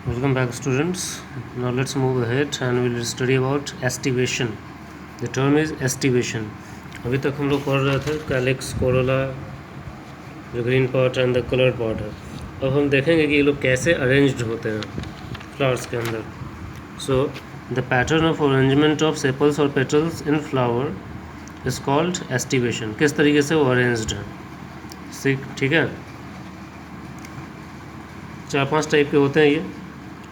Welcome back, students. Now let's move ahead and we'll study about estivation. The term is estivation. अभी तक हम लोग पढ़ रहे थे कैलिक्स, कोरोला, जो green part and the colour part है. अब हम देखेंगे कि ये लोग कैसे अरेंज्ड होते हैं फ्लावर्स के अंदर. So the pattern of arrangement of sepals और petals in flower is called aestivation. किस तरीके से वो अरेंज्ड है, ठीक है. 4-5 टाइप के होते हैं ये: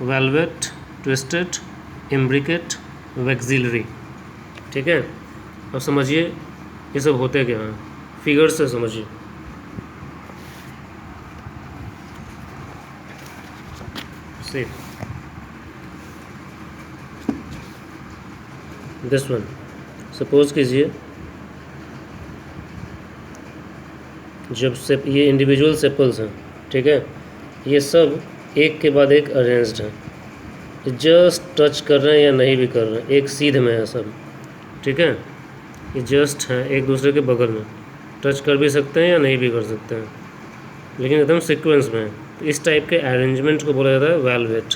वेलवेट, ट्विस्टेड, इम्ब्रिकेट, वैक्सिलरी. ठीक है. अब समझिए ये सब होते क्या हैं, फिगर से समझिए. दिस वन, सपोज कीजिए जब से ये इंडिविजुअल सेपल्स हैं, ठीक है, ये सब एक के बाद एक अरेंज्ड हैं. जस्ट टच कर रहे हैं या नहीं भी कर रहे हैं, एक सीध में है सब. ठीक है. ये जस्ट हैं एक दूसरे के बगल में, टच कर भी सकते हैं या नहीं भी कर सकते हैं, लेकिन एकदम सीक्वेंस में है. तो इस टाइप के अरेंजमेंट को बोला जाता है वेलवेट.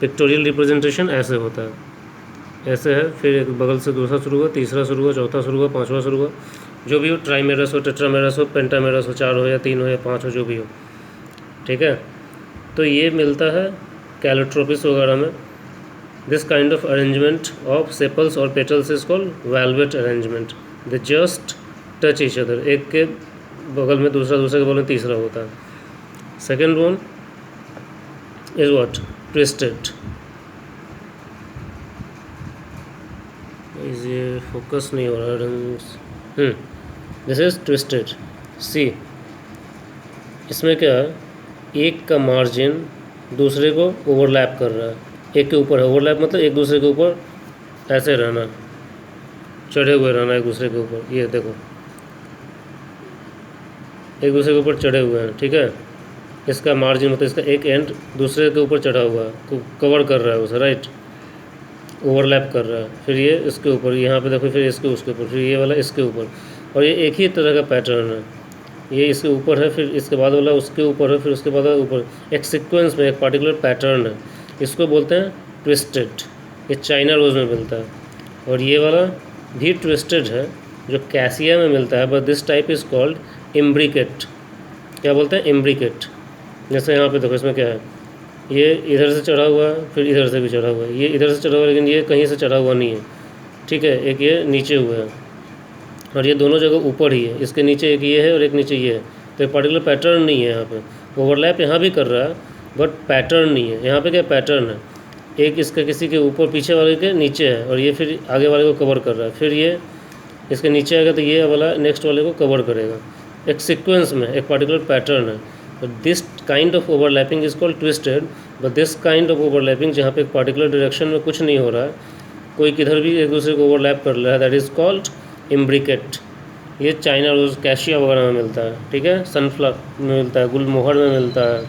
पिक्टोरियल रिप्रेजेंटेशन ऐसे होता है, ऐसे है, फिर एक बगल से दूसरा शुरू हुआ, तीसरा शुरू हुआ, चौथा शुरू हुआ, पाँचवा शुरू हुआ, जो भी हो, ट्राईमेरस हो, टेट्रामेरस हो, पेंटामेरस हो, 4 हो या 3 हो या 5 हो, जो भी हो. ठीक है. तो ये मिलता है कैलोट्रोपिस वगैरह में. This kind of arrangement of sepals और petals is called valvate arrangement. They just touch each other, एक के बगल में दूसरा, दूसरे के बगल में तीसरा होता है. Second one is what, twisted. ये फोकस नहीं हो रहा ढंग. This is twisted. सी, इसमें क्या है, एक का मार्जिन दूसरे को ओवरलैप कर रहा है, एक के ऊपर है. ओवरलैप मतलब एक दूसरे के ऊपर ऐसे रहना, चढ़े हुए रहना एक दूसरे के ऊपर. ये देखो, एक दूसरे के ऊपर चढ़े हुए हैं. ठीक है. इसका मार्जिन मतलब इसका एक एंड दूसरे के ऊपर चढ़ा हुआ है, कवर कर रहा है उसे, राइट, ओवरलैप कर रहा है. फिर ये इसके ऊपर, यहाँ पे देखो, फिर इसके उसके ऊपर, फिर ये वाला इसके ऊपर. और ये एक ही तरह का पैटर्न है. ये इसके ऊपर है, फिर इसके बाद वाला उसके ऊपर है, फिर उसके बाद ऊपर, एक सीक्वेंस में एक पार्टिकुलर पैटर्न है. इसको बोलते हैं ट्विस्टेड. ये चाइना रोज़ में मिलता है. और ये वाला भी ट्विस्टेड है जो कैसिया में मिलता है, but this type is called imbricate. क्या बोलते हैं, इम्ब्रिकेट. जैसे यहाँ पे देखो, इसमें क्या है, ये इधर से चढ़ा हुआ है, फिर इधर से भी चढ़ा हुआ है. ये इधर से चढ़ा हुआ है, लेकिन ये कहीं से चढ़ा हुआ नहीं है. ठीक है. एक ये नीचे हुआ है और ये दोनों जगह ऊपर ही है. इसके नीचे एक ये है और एक नीचे ये है. तो एक पर्टिकुलर पैटर्न नहीं है यहाँ पे. ओवरलैप यहाँ भी कर रहा है, बट पैटर्न नहीं है. यहाँ पे क्या पैटर्न है, एक इसका किसी के ऊपर, पीछे वाले के नीचे है, और ये फिर आगे वाले को कवर कर रहा है. फिर ये इसके नीचे आएगा तो ये वाला नेक्स्ट वाले को कवर करेगा. एक सीक्वेंस में एक पर्टिकुलर पैटर्न है. This kind of overlapping is called twisted. But this kind of overlapping, जहाँ पे एक पर्टिकुलर डायरेक्शन में कुछ नहीं हो रहा है, कोई किधर भी एक दूसरे को ओवरलैप कर रहा है, दैट इज़ कॉल्ड इम्ब्रिकेट. ये चाइना रोज़, कैशिया वगैरह में मिलता है. ठीक है. सनफ्लावर में मिलता है, गुलमोहर में मिलता है.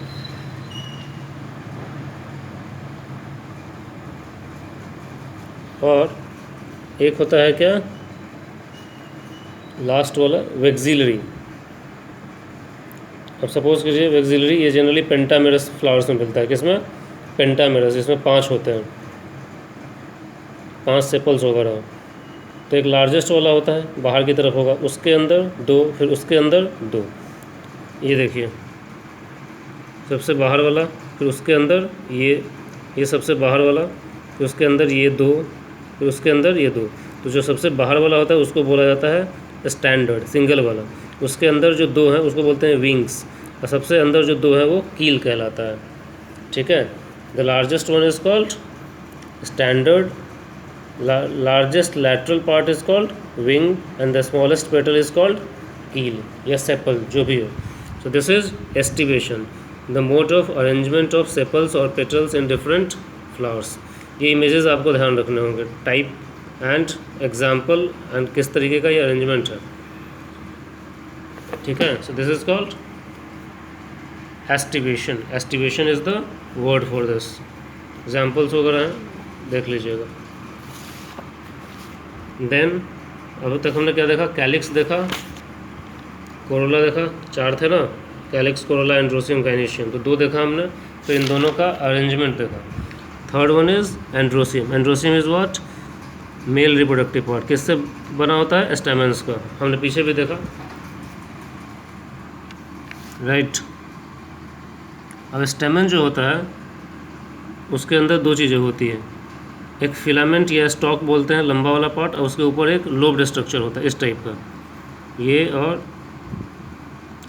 और एक होता है क्या, लास्ट वाला, वैक्सिलरी. अब सपोज कीजिए वैक्सिलरी, ये जनरली पेंटामेरस फ्लावर्स में मिलता है. किसमें, पेंटामेरस, इसमें 5 होते हैं, 5 सेपल्स वगैरह. तो एक लार्जेस्ट वाला होता है, बाहर की तरफ होगा, उसके अंदर 2, फिर उसके अंदर 2. ये देखिए, सबसे बाहर वाला, फिर उसके अंदर ये सबसे बाहर वाला, फिर उसके अंदर ये 2, फिर उसके अंदर ये 2. तो जो सबसे बाहर वाला होता है उसको बोला जाता है स्टैंडर्ड, सिंगल वाला. उसके अंदर जो 2 हैं उसको बोलते हैं विंग्स, और सबसे अंदर जो 2 है वो कील कहलाता है. ठीक है. The largest one is called standard. Largest lateral part is called wing and the smallest petal is called keel या sepal, जो भी हो. So this is estivation, the mode of arrangement of sepals or petals in different flowers. ये images आपको ध्यान रखने होंगे, type and example and किस तरीके का ये अरेंजमेंट है. ठीक है. So this is called estivation. Estivation is the word for this. Examples वगैरह हैं, देख लीजिएगा. देन अब तक हमने क्या देखा, कैलिक्स देखा, कोरोला देखा, 4 थे ना, कैलिक्स, कोरोला, एंड्रोसियम, गाइनेशियम. तो 2 देखा हमने. तो इन दोनों का अरेंजमेंट देखा। Third one is androecium. Androecium is what? Male reproductive part. किससे बना होता है? स्टेमेंस का। हमने पीछे भी देखा, राइट। अब स्टेमन जो होता है उसके अंदर दो चीज़ें होती है, एक फिलामेंट या स्टॉक बोलते हैं लंबा वाला पार्ट, और उसके ऊपर एक लोब्ड स्ट्रक्चर होता है इस टाइप का, ये और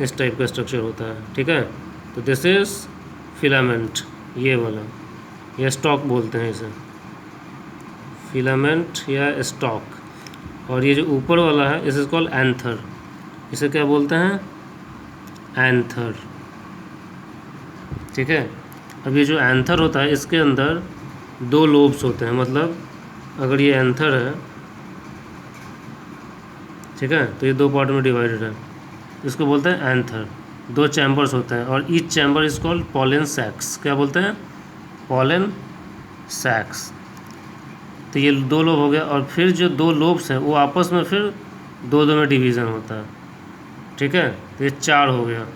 इस टाइप का स्ट्रक्चर होता है, ठीक है। तो दिस इज फिलामेंट, ये वाला, या स्टॉक बोलते हैं इसे, फिलामेंट या स्टॉक। और ये जो ऊपर वाला है इस इज कॉल्ड एंथर। इसे क्या बोलते हैं? एंथर, ठीक है। अब ये जो एंथर होता है इसके अंदर दो लोब्स होते हैं, मतलब अगर ये एंथर है, ठीक है, तो ये दो पार्ट में डिवाइडेड है, इसको बोलते हैं एंथर। दो चैम्बर्स होते हैं और each chamber is called pollen sacs. क्या बोलते हैं? Pollen sacs. तो ये दो लोब हो गया, और फिर जो दो लोब्स हैं वो आपस में फिर दो दो में डिवीज़न होता है, ठीक है। तो ये चार हो गया।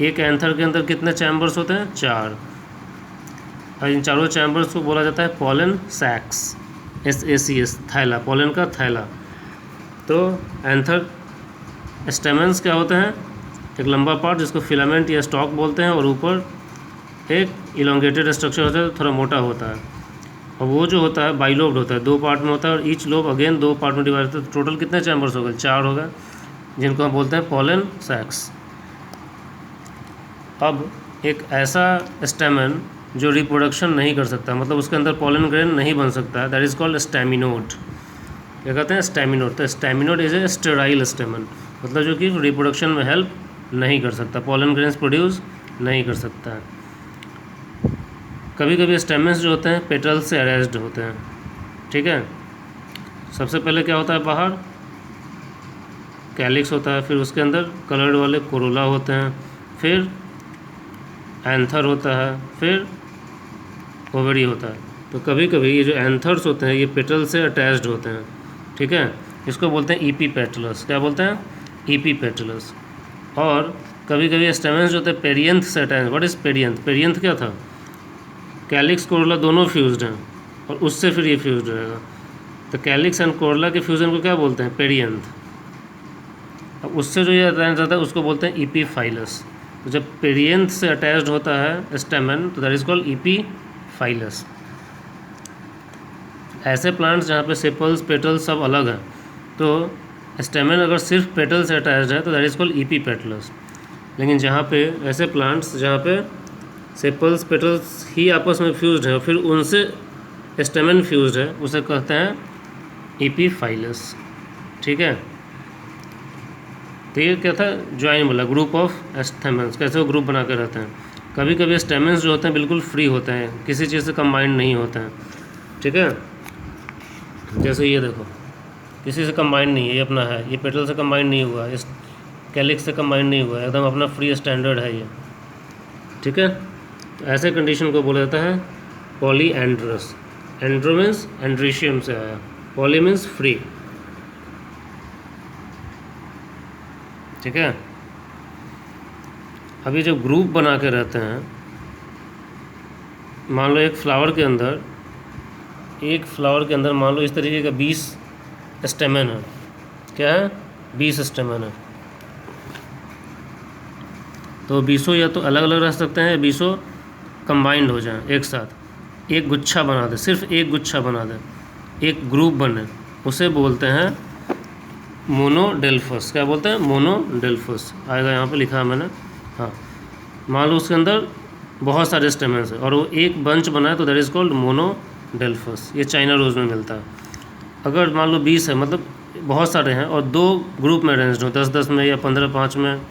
एक एंथर के अंदर कितने चैम्बर्स होते हैं? चार। और इन चारों चैम्बर्स को बोला जाता है पॉलन सैक्स, SACS, थैला, पॉलन का थैला। तो एंथर स्टेमेंस क्या होते हैं? एक लंबा पार्ट जिसको फिलामेंट या स्टॉक बोलते हैं, और ऊपर एक इलोंगेटेड स्ट्रक्चर होता है, थोड़ा मोटा होता है। और वो जो होता है बाइलोब्ड होता है, दो पार्ट में होता है, और ईच लोब अगेन दो पार्ट में डिवाइड होता है। टोटल कितने चैम्बर्स हो गए? चार हो गए, जिनको हम बोलते हैं पॉलन सैक्स। अब एक ऐसा स्टेमन जो रिप्रोडक्शन नहीं कर सकता, मतलब उसके अंदर पॉलन ग्रेन नहीं बन सकता, दैट इज़ कॉल्ड स्टेमिनोड। क्या कहते हैं? स्टेमिनोड। तो स्टेमिनोड इज ए स्टेराइल स्टेमन, मतलब जो कि रिप्रोडक्शन में हेल्प नहीं कर सकता, पॉलन ग्रेन्स प्रोड्यूस नहीं कर सकता है। कभी कभी स्टेमेंस जो होते हैं पेटल से अरेस्ड होते हैं, ठीक है। सबसे पहले क्या होता है? बाहर कैलिक्स होता है, फिर उसके अंदर कलर्ड वाले कोरोला होते हैं, फिर एंथर होता है, फिर ओवरी होता है। तो कभी कभी ये जो एंथर्स होते हैं ये पेटल से अटैच्ड होते हैं, ठीक है। इसको बोलते हैं ईपी पेटलस। क्या बोलते हैं? EP petals. और कभी कभी स्टेमेंस जो होते हैं पेरियंथ से attach. What is perianth? Perianth क्या था? कैलिक्स कोरोला दोनों फ्यूज्ड हैं, और उससे फिर ये फ्यूज्ड रहेगा। तो कैलिक्स एंड कोरोला के फ्यूजन को क्या बोलते हैं? पेरियंथ। अब उससे जो ये अटैच रहता है उसको बोलते हैं ईपी फाइलस। तो जब पेरियंथ से अटैच्ड होता है स्टेमन तो that is called EP files. ऐसे प्लांट्स जहाँ पे सेपल्स पेटल्स सब अलग हैं, तो स्टेमन अगर सिर्फ पेटल से अटैच्ड है तो that is called EP petals. लेकिन जहाँ पे ऐसे प्लांट्स जहाँ पे सेपल्स पेटल्स ही आपस में फ्यूज्ड है और फिर उनसे स्टेमन फ्यूज्ड है, उसे कहते हैं ईपी फाइलस, ठीक है। तो ये क्या था? ज्वाइन वाला ग्रुप ऑफ स्टेमेंस। कैसे वो ग्रुप बना कर रहते हैं? कभी कभी स्टेमेंस जो होते हैं बिल्कुल फ्री होते हैं, किसी चीज़ से कंबाइंड नहीं होते हैं, ठीक है। जैसे ये देखो, किसी से कंबाइंड नहीं है, ये अपना है, ये पेटल से कंबाइंड नहीं हुआ, इस कैलिक्स से कंबाइंड नहीं हुआ, एकदम अपना फ्री स्टैंडर्ड है ये, ठीक है। तो ऐसे कंडीशन को बोला जाता है पॉलीएंड्रस। एंड्रो मीन्स एंड्रीशियम से आया, पॉली मीन्स फ्री, ठीक है। अभी जब ग्रुप बना के रहते हैं, मान लो एक फ्लावर के अंदर मान लो इस तरीके का 20 स्टेमन है। क्या है? 20 स्टेमन है। तो 20 या तो अलग अलग रह सकते हैं, 20 कंबाइंड हो जाएं एक साथ, एक गुच्छा बना दे, सिर्फ एक गुच्छा बना दे, एक ग्रुप बने, उसे बोलते हैं मोनोडेल्फस। क्या बोलते हैं? मोनोडेल्फस आएगा, यहाँ पे लिखा है मैंने, हाँ। मान लो उसके अंदर बहुत सारे स्टेमेंस हैं और वो एक बंच बनाए तो दैट इज़ कॉल्ड मोनोडेल्फस। ये चाइना रोज़ में मिलता है। अगर मान लो 20 है, मतलब बहुत सारे हैं, और दो ग्रुप में अरेंज्ड हो, 10-10 में या 15-5 में,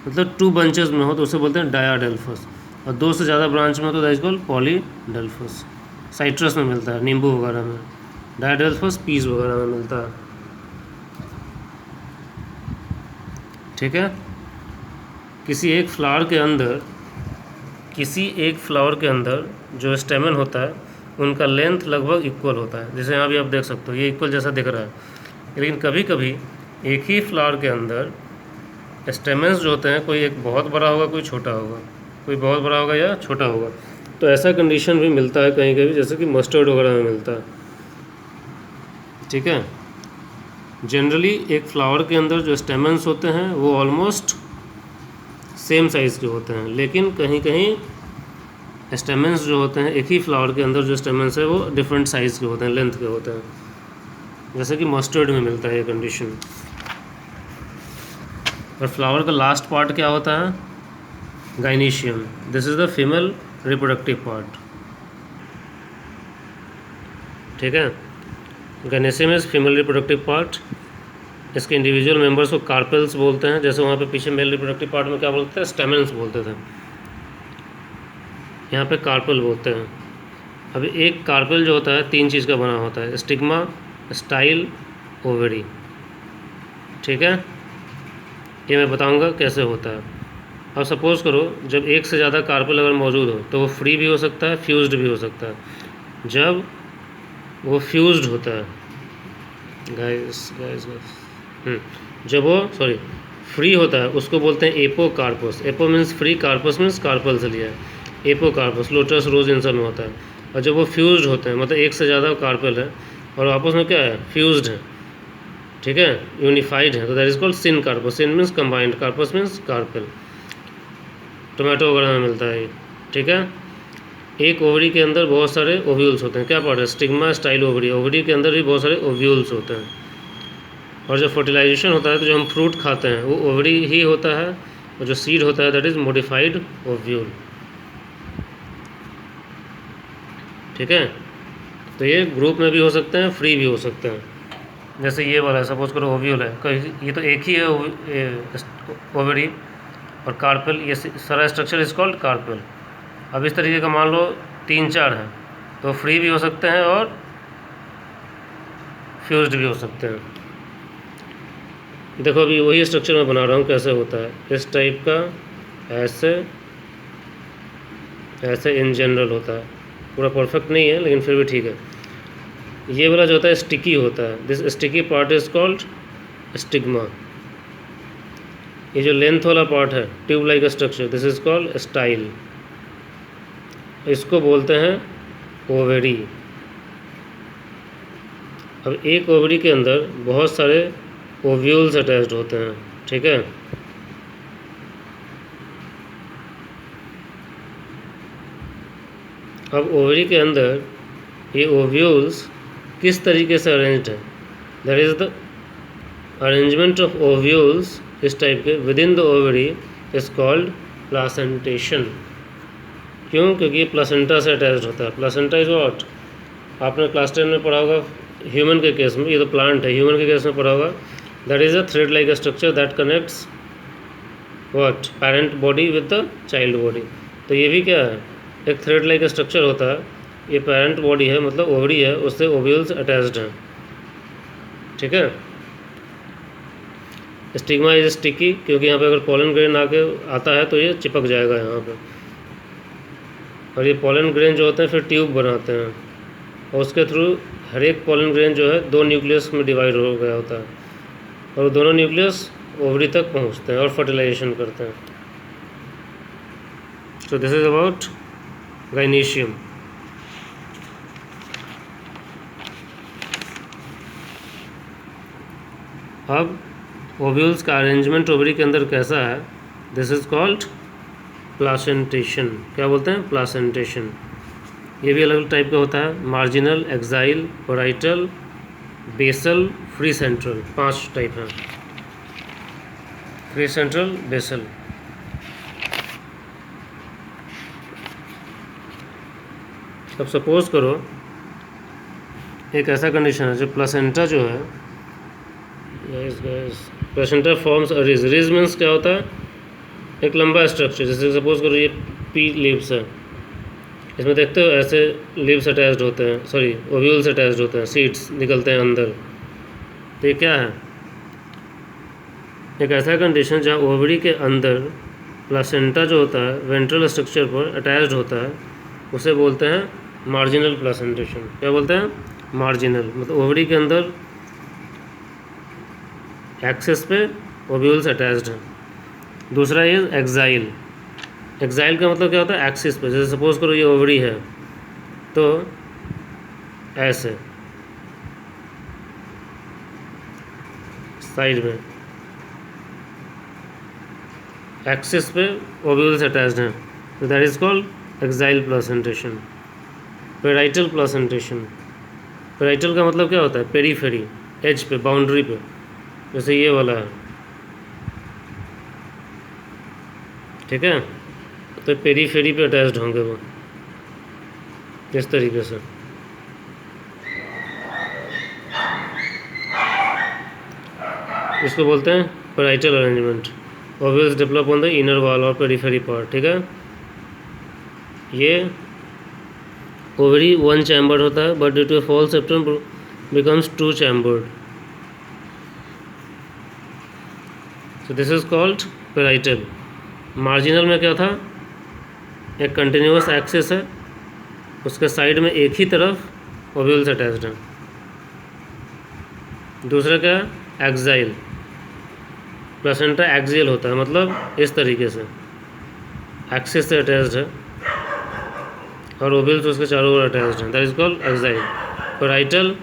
मतलब 2 बंचेस में हो, तो उसे बोलते हैं डायाडेल्फस। और 2 से ज़्यादा ब्रांच में तो दैट इज़ कॉल्ड पॉलीडेल्फस। साइट्रस में मिलता है, नींबू वगैरह में, डायाडेल्फस पीस वगैरह में मिलता है, ठीक है। किसी एक फ्लावर के अंदर जो स्टेमन होता है उनका लेंथ लगभग इक्वल होता है, जैसे यहाँ भी आप देख सकते हो ये इक्वल जैसा दिख रहा है। लेकिन कभी कभी एक ही फ्लावर के अंदर स्टेमेंस जो होते हैं, कोई एक बहुत बड़ा होगा, कोई छोटा होगा, कोई बहुत बड़ा होगा या छोटा होगा। तो ऐसा कंडीशन भी मिलता है कहीं कहीं, जैसे कि मस्टर्ड वगैरह में मिलता है, ठीक है। जनरली एक फ्लावर के अंदर जो स्टेमन्स होते हैं वो ऑलमोस्ट सेम साइज़ के होते हैं, लेकिन कहीं कहीं स्टेमन्स जो होते हैं एक ही फ्लावर के अंदर जो स्टेमन्स है वो डिफरेंट साइज़ के होते हैं, लेंथ के होते हैं, जैसे कि मस्टर्ड में मिलता है ये कंडीशन। और फ्लावर का लास्ट पार्ट क्या होता है? Gynoecium. This is the female reproductive part, ठीक है। Gynoecium is female reproductive part. इसके इंडिविजुअल मेंबर्स को कार्पेल्स बोलते हैं, जैसे वहाँ पे पीछे मेल रिप्रोडक्टिव पार्ट में क्या बोलते हैं? स्टेमेंस बोलते थे, यहाँ पे कार्पेल बोलते हैं। अभी एक कार्पेल जो होता है 3 चीज़ का बना होता है, स्टिग्मा, स्टाइल, ओवरी, ठीक है। ये मैं बताऊंगा कैसे होता है। अब सपोज़ करो जब एक से ज़्यादा कार्पेल अगर मौजूद हो तो वो फ्री भी हो सकता है, फ्यूज्ड भी हो सकता है। जब वो फ्यूज्ड होता है जब वो फ्री होता है उसको बोलते हैं apocarpous. Apo means free, carpous means carpel से लिया है। एपोकार्पस लोटस, रोज इन सब में होता है। और जब वो फ्यूज्ड होते हैं मतलब एक से ज़्यादा कार्पेल है और आपस में क्या है? फ्यूज्ड है, ठीक है, यूनिफाइड है, तो that is called syncarpous. Syn means combined, carpous means carpel. Tomato वगैरह में मिलता है ये, ठीक है। एक ओवरी के अंदर बहुत सारे ओव्यूल्स होते हैं, क्या पार्ट है? Stigma, style, ovary. ओवरी के अंदर भी बहुत सारे ओव्यूल्स होते हैं। और जब फर्टिलाइजेशन होता है तो जो हम फ्रूट खाते हैं वो ओवरी ही होता है, और जो सीड होता है दैट इज़ मॉडिफाइड ओव्यूल, ठीक है। तो ये ग्रुप में भी हो सकते हैं, फ्री भी हो सकते हैं। जैसे ये वाला है, सपोज करो ओव्यूल है, ये तो एक ही है ओवरी और कार्पेल, ये सारा स्ट्रक्चर इज कॉल्ड कार्पेल। अब इस तरीके का मान लो 3-4 हैं, तो फ्री भी हो सकते हैं और फ्यूज्ड भी हो सकते हैं। देखो अभी वही स्ट्रक्चर मैं बना रहा हूँ, कैसे होता है इस टाइप का, ऐसे ऐसे इन जनरल होता है। पूरा परफेक्ट नहीं है लेकिन फिर भी ठीक है। ये वाला जो होता है स्टिकी होता है, this sticky part is called stigma. ये जो लेंथ वाला पार्ट है, tube like structure, this is called style. इसको बोलते हैं ओवरी। अब एक ओवरी के अंदर बहुत सारे ओव्यूल्स अटैच्ड होते हैं, ठीक है। अब ओवरी के अंदर ये ओव्यूल्स किस तरीके से अरेंज्ड है? That is the arrangement of ovules इस टाइप के with in the ovary is called placentation. क्यों? क्योंकि ये प्लासेंटा से अटैच्ड होता है। Placenta is what? आपने क्लास 10 में पढ़ा होगा ह्यूमन के केस में, ये तो प्लांट है, ह्यूमन के केस में पढ़ा होगा that is a thread like structure that connects what? Parent body with the child body. तो ये भी क्या है? एक थ्रेड लाइक स्ट्रक्चर होता है। ये पेरेंट बॉडी है मतलब ओवरी है, उससे ओव्यूल्स अटैच्ड हैं, ठीक है। स्टिग्मा इज स्टिकी, क्योंकि यहाँ पे अगर पॉलन ग्रेन आके आता है तो ये चिपक जाएगा यहाँ पे। और ये पॉलन ग्रेन जो होते हैं फिर ट्यूब बनाते हैं, और उसके थ्रू हर एक पॉलन ग्रेन जो है 2 न्यूक्लियस में डिवाइड हो गया होता है, और दोनों न्यूक्लियस ओवरी तक पहुँचते हैं और फर्टिलाइजेशन करते हैं। सो दिस इज अबाउट गाइनीशियम। अब ओव्यूल्स का अरेंजमेंट ओवरी के अंदर कैसा है? This is called placentation. क्या बोलते हैं? प्लासेंटेशन। ये भी अलग अलग टाइप का होता है, marginal, axile, parietal, basal, free central. 5 type हैं, फ्री सेंट्रल, बेसल। अब सपोज करो एक ऐसा कंडीशन है जो प्लासेंटा जो है, placenta forms a ridge. Ridge means क्या होता है? एक लंबा स्ट्रक्चर। जैसे सपोज करो ये पी लीव्स है, इसमें देखते हो ऐसे लीव्स अटैच्ड होते हैं, सॉरी ओव्यूल्स अटैच्ड होते हैं, सीड्स निकलते हैं अंदर। तो ये क्या है? एक ऐसा कंडीशन जहाँ ओवरी के अंदर प्लासेंटा जो होता है वेंट्रल स्ट्रक्चर पर अटैच्ड होता है, उसे बोलते हैं मार्जिनल प्लासेंटेशन। क्या बोलते हैं? मार्जिनल, मतलब ओवरी के अंदर एक्सेस पे ओव्यूल्स अटैच्ड हैं। दूसरा ये एक्साइल। एक्साइल का मतलब क्या होता है, एक्सिस पे। जैसे सपोज करो ये ओवरी है तो ऐसे साइड में एक्सिस पे ओव्यूल्स अटैच्ड हैं, तो that is called exile placentation. Parietal placentation, parietal का मतलब क्या होता है, पेरीफेरी, एज पे, बाउंड्री पे, जैसे ये वाला है, ठीक है, तो पेरीफेरी पे अटैच्ड होंगे वो इस तरीके से। इसको बोलते हैं parietal arrangement. Ovules develop on the inner wall और पेरीफेरी पार्ट, ठीक है। ये ओवरी वन चैम्बर्ड होता है, but due to false septum becomes two chambered, so this is called parietal. Marginal में क्या था, एक कंटिन्यूअस एक्सिस है, उसके साइड में एक ही तरफ ओव्यूल्स अटैच्ड हैं। दूसरा क्या है, एक्साइल। प्लेसेंटा एक्सियल होता है, मतलब इस तरीके से एक्सिस से अटैच्ड है और ओव्यूल्स उसके चारों ओर अटैच्ड हैं, that is called axile. Parietal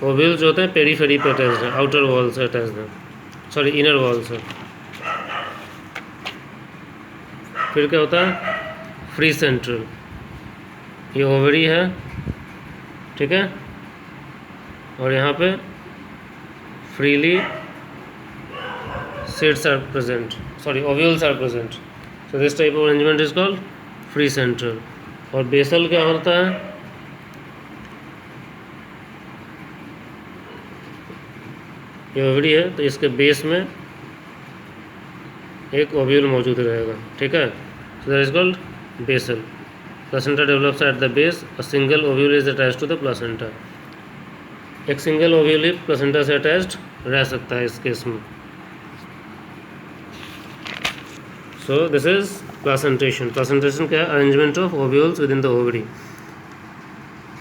ovules जो होते हैं पेरीफेरी पे अटैच्ड हैं, आउटर वॉल से अटैच्ड हैं, सॉरी इनर वॉल से। फिर क्या होता है, फ्री सेंट्रल। ये ओवरी है, ठीक है, और यहाँ पे freely seeds are present, sorry ovules are present, so this type of arrangement is called free central. और बेसल क्या होता है, ये ओवरी है तो इसके बेस में एक ओव्यूल मौजूद रहेगा, ठीक है, so that is called basal. Placenta develops at the base, a single ovule is attached to the placenta. एक सिंगल ओव्यूल ही प्लेसेंटा से अटैच्ड रह सकता है इस केस में। So this is placentation. Placentation क्या है, arrangement of ovules within the ovary.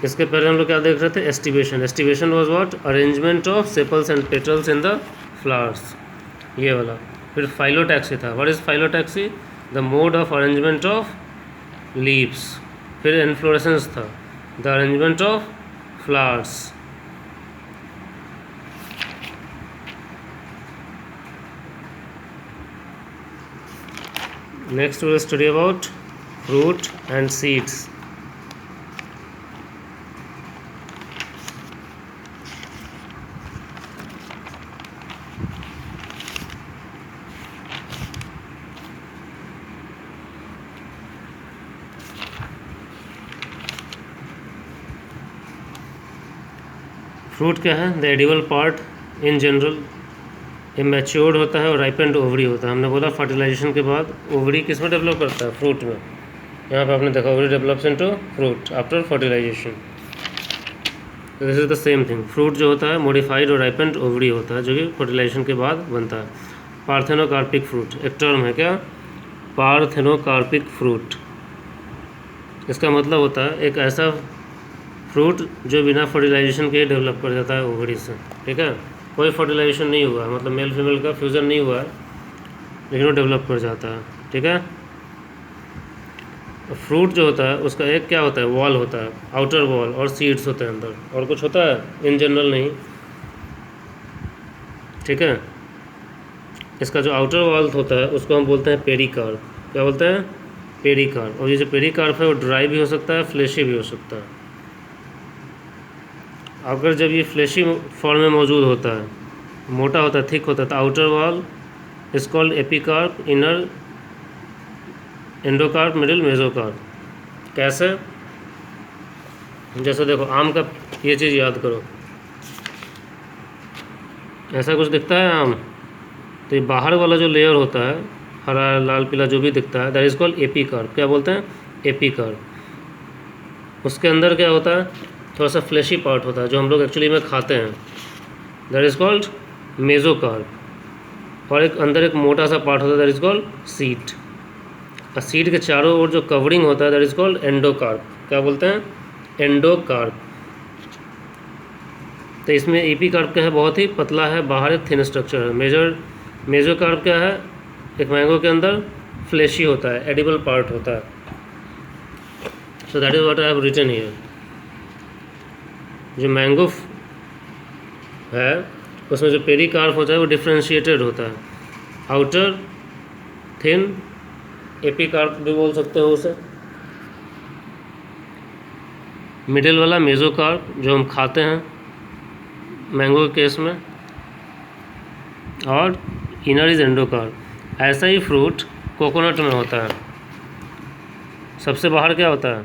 इसके पहले हम लोग क्या देख रहे थे, aestivation. Aestivation was what, arrangement of sepals and petals in the flowers, ये वाला। फिर फाइलोटैक्सी था, what is phyllotaxy, the mode of arrangement of leaves. फिर इन्फ्लोरेसेंस था, the arrangement of flowers. Next we will study about fruit and seeds. Fruit क्या है, the edible part in general. ये matured होता है और राइपेंड ओवरी होता है। हमने बोला फर्टिलाइजेशन के बाद ओवरी किस में डेवलप करता है, फ्रूट में। यहाँ पे आपने देखा ovary develops into fruit after fertilisation. This is the same thing. Fruit जो होता है मॉडिफाइड और राइपेंड ओवरी होता है, जो कि फर्टिलाइजेशन के बाद बनता है। पार्थेनोकार्पिक फ्रूट एक टर्म है, क्या, पार्थेनोकार्पिक फ्रूट। इसका मतलब होता है एक ऐसा फ्रूट जो बिना फर्टिलाइजेशन के डेवलप कर जाता है ओवरी से, ठीक है। कोई फर्टिलाइजेशन नहीं हुआ, मतलब मेल फीमेल का फ्यूज़न नहीं हुआ है, लेकिन वो डेवलप कर जाता है, ठीक है। फ्रूट जो होता है उसका एक क्या होता है, वॉल होता है, आउटर वॉल, और सीड्स होते हैं अंदर, और कुछ होता है इन जनरल नहीं, ठीक है। इसका जो आउटर वॉल होता है उसको हम बोलते हैं पेरिकार्प। क्या बोलते हैं, पेरिकार्प। और ये जो पेरिकार्प है वो ड्राई भी हो सकता है, फ्लेशी भी हो सकता है। अगर जब ये फ्लेशी फॉर्म में मौजूद होता है, मोटा होता है, थिक होता है, तो outer wall is called epicarp, inner endocarp, middle mesocarp. कैसे, जैसे देखो आम का ये चीज़ याद करो, ऐसा कुछ दिखता है आम, तो ये बाहर वाला जो लेयर होता है, हरा लाल पीला जो भी दिखता है, दैट इज कॉल्ड एपिकार्प। क्या बोलते हैं, एपिकार्प। उसके अंदर क्या होता है, थोड़ा सा फ्लैशी पार्ट होता है जो हम लोग एक्चुअली में खाते हैं, दैट इज़ कॉल्ड मेसोकार्प। और एक अंदर एक मोटा सा पार्ट होता है, दैट इज़ कॉल्ड सीड। और सीड के चारों ओर जो कवरिंग होता है, दैट इज़ कॉल्ड एंडोकार्प। क्या बोलते हैं, एंडोकार्प। तो इसमें एपिकार्प क्या है, बहुत ही पतला है, बाहर एक थिन स्ट्रक्चर है। मेसोकार्प क्या है, एक मैंगो के अंदर फ्लैशी होता है, एडिबल पार्ट होता है. So that is what I have written here. जो मैंगो है उसमें जो पेरिकार्प होता है वो डिफ्रेंशिएटेड होता है. आउटर थिन एपिकार्प भी बोल सकते हो उसे. मिडिल वाला मेसोकार्प जो हम खाते हैं मैंगो के केस में, और इनर इज एंडोकार्प. ऐसा ही फ्रूट कोकोनट में होता है. सबसे बाहर क्या होता है,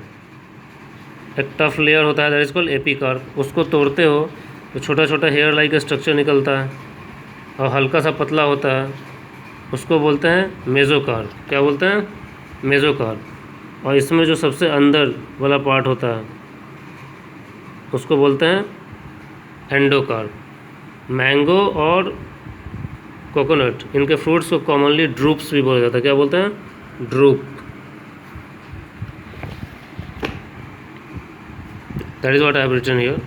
एक टफ लेयर होता है, दैट इज कॉल्ड एपिकार्प. उसको तोड़ते हो तो छोटा छोटा हेयर लाइक स्ट्रक्चर निकलता है और हल्का सा पतला होता है, उसको बोलते हैं मेसोकार्प. क्या बोलते हैं, मेसोकार्प. और इसमें जो सबसे अंदर वाला पार्ट होता है उसको बोलते हैं एंडोकार्प. मैंगो और कोकोनट, इनके फ्रूट्स को कॉमनली ड्रूप्स भी बोला जाता है. क्या बोलते हैं, drupe. That is what I have written here.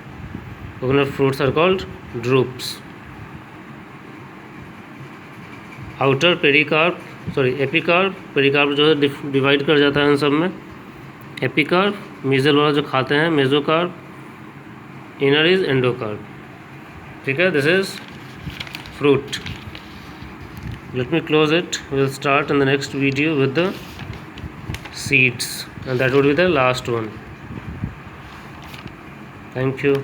Coconut fruits are called drupes. Outer pericarp, sorry epicarp, pericarp जो है डिवाइड कर जाता है इन सब में. एपिकार्प, मिडल वाला जो खाते हैं मेसोकार्प, इनर इज एंडोकार्प. ठीक है, this is fruit. Let me close it. We'll start in the next video with the seeds, and that would be the last one. Thank you.